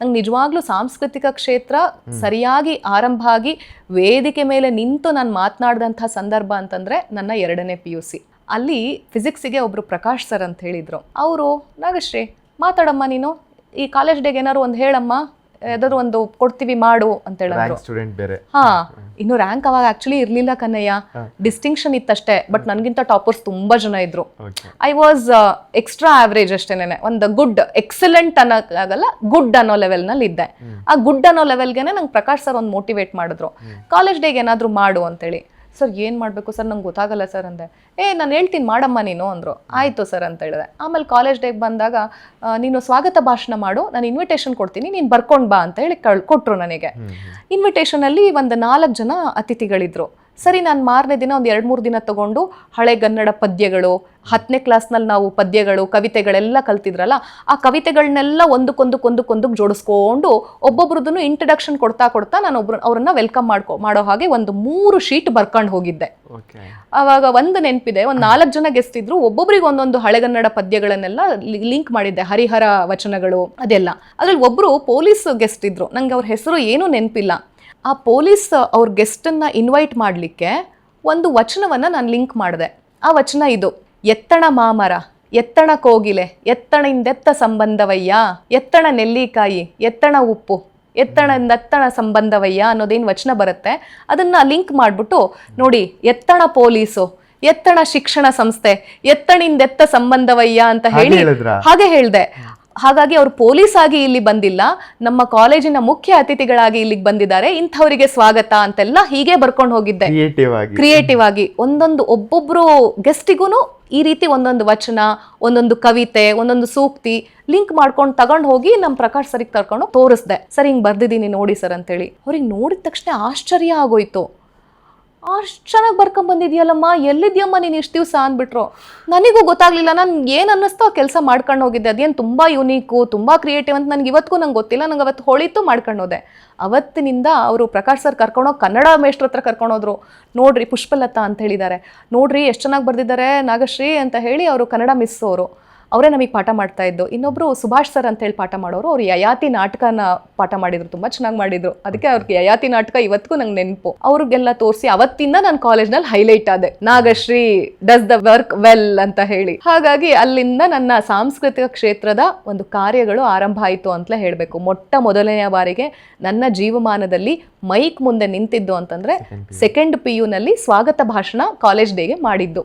ನಂಗೆ ನಿಜವಾಗ್ಲೂ ಸಾಂಸ್ಕೃತಿಕ ಕ್ಷೇತ್ರ ಸರಿಯಾಗಿ ಆರಂಭ ಆಗಿ ವೇದಿಕೆ ಮೇಲೆ ನಿಂತು ನಾನು ಮಾತನಾಡಿದಂಥ ಸಂದರ್ಭ ಅಂತಂದರೆ ನನ್ನ 2ನೇ PUC. ಅಲ್ಲಿ ಫಿಸಿಕ್ಸಿಗೆ ಒಬ್ಬರು ಪ್ರಕಾಶ್ ಸರ್ ಅಂತ ಹೇಳಿದರು. ಅವರು ನಾಗಶ್ರೀ ಮಾತಾಡಮ್ಮ ನೀನು, ಈ ಕಾಲೇಜ್ ಡೇಗೆ ಏನಾದ್ರು ಒಂದು ಹೇಳಮ್ಮ, ಯಾವ್ದಾದ್ರು ಒಂದು ಕೊಡ್ತೀವಿ ಮಾಡು ಅಂತ ಹೇಳಿದ್ರು. ಹಾ, ಇನ್ನು ರ್ಯಾಂಕ್ ಅವಾಗ ಆಕ್ಚುಲಿ ಇರ್ಲಿಲ್ಲ ಕನ್ನಯ್ಯ, ಡಿಸ್ಟಿಂಕ್ಷನ್ ಇತ್ತಷ್ಟೇ. ಬಟ್ ನನ್ಗಿಂತ ಟಾಪರ್ಸ್ ತುಂಬಾ ಜನ ಇದ್ರು. ಐ ವಾಸ್ ಎಕ್ಸ್ಟ್ರಾ ಆವ್ರೇಜ್ ಅಷ್ಟೇನೆ, ಒಂದು ಗುಡ್ ಎಕ್ಸಲೆಂಟ್ ಅನ್ನೋಕ್ಕಾಗಲ್ಲ, ಗುಡ್ ಅನ್ನೋ ಲೆವೆಲ್ ನಲ್ಲಿ ಇದ್ದೆ. ಆ ಗುಡ್ ಅನ್ನೋ ಲೆವೆಲ್ಗೆನೆ ನಂಗೆ ಪ್ರಕಾಶ್ ಸರ್ ಒಂದು ಮೋಟಿವೇಟ್ ಮಾಡಿದ್ರು, ಕಾಲೇಜ್ ಡೇಗೆ ಏನಾದ್ರು ಮಾಡು ಅಂತೇಳಿ. ಸರ್ ಏನು ಮಾಡಬೇಕು ಸರ್, ನಂಗೆ ಗೊತ್ತಾಗಲ್ಲ ಸರ್ ಅಂದೆ. ನಾನು ಹೇಳ್ತೀನಿ ಮಾಡಮ್ಮ ನೀನು ಅಂದರು. ಆಯಿತು ಸರ್ ಅಂತ ಹೇಳಿದೆ. ಆಮೇಲೆ ಕಾಲೇಜ್ ಡೇಗೆ ಬಂದಾಗ ನೀನು ಸ್ವಾಗತ ಭಾಷಣ ಮಾಡು, ನಾನು ಇನ್ವಿಟೇಷನ್ ಕೊಡ್ತೀನಿ, ನೀನು ಬರ್ಕೊಂಡು ಬಾ ಅಂತ ಹೇಳಿ ಕೊಟ್ಟರು ನನಗೆ. ಇನ್ವಿಟೇಷನಲ್ಲಿ ಒಂದು 4 ಜನ ಅತಿಥಿಗಳಿದ್ರು. ಸರಿ, ನಾನು ಮಾರನೇ ದಿನ ಒಂದು 2-3 ದಿನ ತಗೊಂಡು ಹಳೆಗನ್ನಡ ಪದ್ಯಗಳು, 10ನೇ ಕ್ಲಾಸ್ನಲ್ಲಿ ನಾವು ಪದ್ಯಗಳು ಕವಿತೆಗಳೆಲ್ಲ ಕಲ್ತಿದ್ರಲ್ಲ, ಆ ಕವಿತೆಗಳನ್ನೆಲ್ಲ ಒಂದಕ್ಕೊಂದಕ್ಕೆ ಜೋಡಿಸ್ಕೊಂಡು ಒಬ್ಬೊಬ್ರದ್ದು ಇಂಟ್ರಡಕ್ಷನ್ ಕೊಡ್ತಾ ನಾನು ಅವ್ರನ್ನ ವೆಲ್ಕಮ್ ಮಾಡೋ ಹಾಗೆ ಒಂದು 3 ಶೀಟ್ ಬರ್ಕೊಂಡು ಹೋಗಿದ್ದೆ. ಆವಾಗ ಒಂದು ನೆನಪಿದೆ, ಒಂದು 4 ಜನ ಗೆಸ್ಟ್ ಇದ್ರು, ಒಬ್ಬೊಬ್ರಿಗೆ ಒಂದೊಂದು ಹಳೆಗನ್ನಡ ಪದ್ಯಗಳನ್ನೆಲ್ಲ ಲಿಂಕ್ ಮಾಡಿದ್ದೆ, ಹರಿಹರ ವಚನಗಳು ಅದೆಲ್ಲ. ಅದ್ರಲ್ಲಿ ಒಬ್ರು ಪೊಲೀಸ್ ಗೆಸ್ಟ್ ಇದ್ರು, ನಂಗೆ ಅವ್ರ ಹೆಸರು ಏನೂ ನೆನಪಿಲ್ಲ. ಆ ಪೊಲೀಸ್ ಅವ್ರ ಗೆಸ್ಟನ್ನು ಇನ್ವೈಟ್ ಮಾಡಲಿಕ್ಕೆ ಒಂದು ವಚನವನ್ನು ನಾನು ಲಿಂಕ್ ಮಾಡಿದೆ. ಆ ವಚನ ಇದು: ಎತ್ತಣ ಮಾಮರ, ಎತ್ತಣ ಕೋಗಿಲೆ, ಎತ್ತಣಿಂದೆತ್ತ ಸಂಬಂಧವಯ್ಯ, ಎತ್ತಣ ನೆಲ್ಲಿಕಾಯಿ, ಎತ್ತಣ ಉಪ್ಪು, ಎತ್ತಣ ಸಂಬಂಧವಯ್ಯ ಅನ್ನೋದೇನು ವಚನ ಬರುತ್ತೆ, ಅದನ್ನು ಲಿಂಕ್ ಮಾಡಿಬಿಟ್ಟು ನೋಡಿ, ಎತ್ತಣ ಪೊಲೀಸು, ಎತ್ತಣ ಶಿಕ್ಷಣ ಸಂಸ್ಥೆ, ಎತ್ತಣಿಂದೆತ್ತ ಸಂಬಂಧವಯ್ಯ ಅಂತ ಹೇಳಿ ಹಾಗೆ ಹೇಳಿದೆ. ಹಾಗಾಗಿ ಅವರು ಪೊಲೀಸ್ ಆಗಿ ಇಲ್ಲಿ ಬಂದಿಲ್ಲ, ನಮ್ಮ ಕಾಲೇಜಿನ ಮುಖ್ಯ ಅತಿಥಿಗಳಾಗಿ ಇಲ್ಲಿಗೆ ಬಂದಿದ್ದಾರೆ, ಇಂಥವರಿಗೆ ಸ್ವಾಗತ ಅಂತೆಲ್ಲ ಹೀಗೆ ಬರ್ಕೊಂಡು ಹೋಗಿದ್ದೆ. ಕ್ರಿಯೇಟಿವ್ ಆಗಿ ಒಬ್ಬೊಬ್ರು ಗೆಸ್ಟಿಗೂ ಈ ರೀತಿ ಒಂದೊಂದು ವಚನ, ಒಂದೊಂದು ಕವಿತೆ, ಒಂದೊಂದು ಸೂಕ್ತಿ ಲಿಂಕ್ ಮಾಡ್ಕೊಂಡು ತಗೊಂಡು ಹೋಗಿ ನಮ್ಮ ಪ್ರಕಾಶ್ ಸರಿಗೆ ಕರ್ಕೊಂಡು ತೋರಿಸ್ದೆ. ಸರ್ ಹಿಂಗೆ ಬರ್ದಿದ್ದೀನಿ ನೋಡಿ ಸರ್ ಅಂತೇಳಿ. ಅವ್ರಿಗೆ ನೋಡಿದ ತಕ್ಷಣ ಆಶ್ಚರ್ಯ ಆಗೋಯ್ತು. ಅಷ್ಟು ಚೆನ್ನಾಗಿ ಬರ್ಕೊಂಬಂದಿದ್ಯಲ್ಲಮ್ಮ, ಎಲ್ಲಿದ್ಯಮ್ಮ ನೀನು ಇಷ್ಟು ದಿವಸ ಅಂದ್ಬಿಟ್ರು. ನನಗೂ ಗೊತ್ತಾಗ್ಲಿಲ್ಲ, ನಾನು ಏನು ಅನ್ನಿಸ್ತೋ ಆ ಕೆಲಸ ಮಾಡ್ಕೊಂಡು ಹೋಗಿದ್ದೆ. ಅದೇನು ತುಂಬ ಯುನೀಕು, ತುಂಬ ಕ್ರಿಯೇಟಿವ್ ಅಂತ ನನಗೆ ಇವತ್ತಿಗೂ ನಂಗೆ ಗೊತ್ತಿಲ್ಲ. ನಂಗೆ ಅವತ್ತು ಹೊಳಿತು ಮಾಡ್ಕೊಂಡು ಹೋದೆ. ಅವತ್ತಿನಿಂದ ಅವರು ಪ್ರಕಾಶ್ ಸರ್ ಕರ್ಕೊಂಡೋಗಿ ಕನ್ನಡ ಮೇಷ್ಟ್ರ ಹತ್ರ ಕರ್ಕೊಂಡೋದ್ರು. ನೋಡ್ರಿ ಪುಷ್ಪಲತಾ ಅಂತ ಹೇಳಿದ್ದಾರೆ, ನೋಡ್ರಿ ಎಷ್ಟು ಚೆನ್ನಾಗಿ ಬರ್ದಿದ್ದಾರೆ ನಾಗಶ್ರೀ ಅಂತ ಹೇಳಿ. ಅವರು ಕನ್ನಡ ಮಿಸ್ ಅವರು, ಅವರೇ ನಮಗೆ ಪಾಠ ಮಾಡ್ತಾ ಇದ್ದು. ಇನ್ನೊಬ್ರು ಸುಭಾಷ್ ಸರ್ ಅಂತ ಹೇಳಿ ಪಾಠ ಮಾಡೋರು, ಅವ್ರು ಯಯಾತಿ ನಾಟಕನ ಪಾಠ ಮಾಡಿದ್ರು, ತುಂಬ ಚೆನ್ನಾಗಿ ಮಾಡಿದ್ರು. ಅದಕ್ಕೆ ಅವ್ರಿಗೆ ಯಯಾತಿ ನಾಟಕ ಇವತ್ತಿಗೂ ನಂಗೆ ನೆನಪು. ಅವ್ರಿಗೆಲ್ಲ ತೋರಿಸಿ ಅವತ್ತಿಂದ ನಾನು ಕಾಲೇಜ್ನಲ್ಲಿ ಹೈಲೈಟ್ ಆದೆ, Nagashree does the work well ಅಂತ ಹೇಳಿ. ಹಾಗಾಗಿ ಅಲ್ಲಿಂದ ನನ್ನ ಸಾಂಸ್ಕೃತಿಕ ಕ್ಷೇತ್ರದ ಒಂದು ಕಾರ್ಯಗಳು ಆರಂಭ ಆಯಿತು ಅಂತಲೇ ಹೇಳಬೇಕು. ಮೊದಲನೆಯ ಬಾರಿಗೆ ನನ್ನ ಜೀವಮಾನದಲ್ಲಿ ಮೈಕ್ ಮುಂದೆ ನಿಂತಿದ್ದು ಅಂತಂದ್ರೆ 2nd PU ನಲ್ಲಿ ಸ್ವಾಗತ ಭಾಷಣ ಕಾಲೇಜ್ ಡೇಗೆ ಮಾಡಿದ್ದು.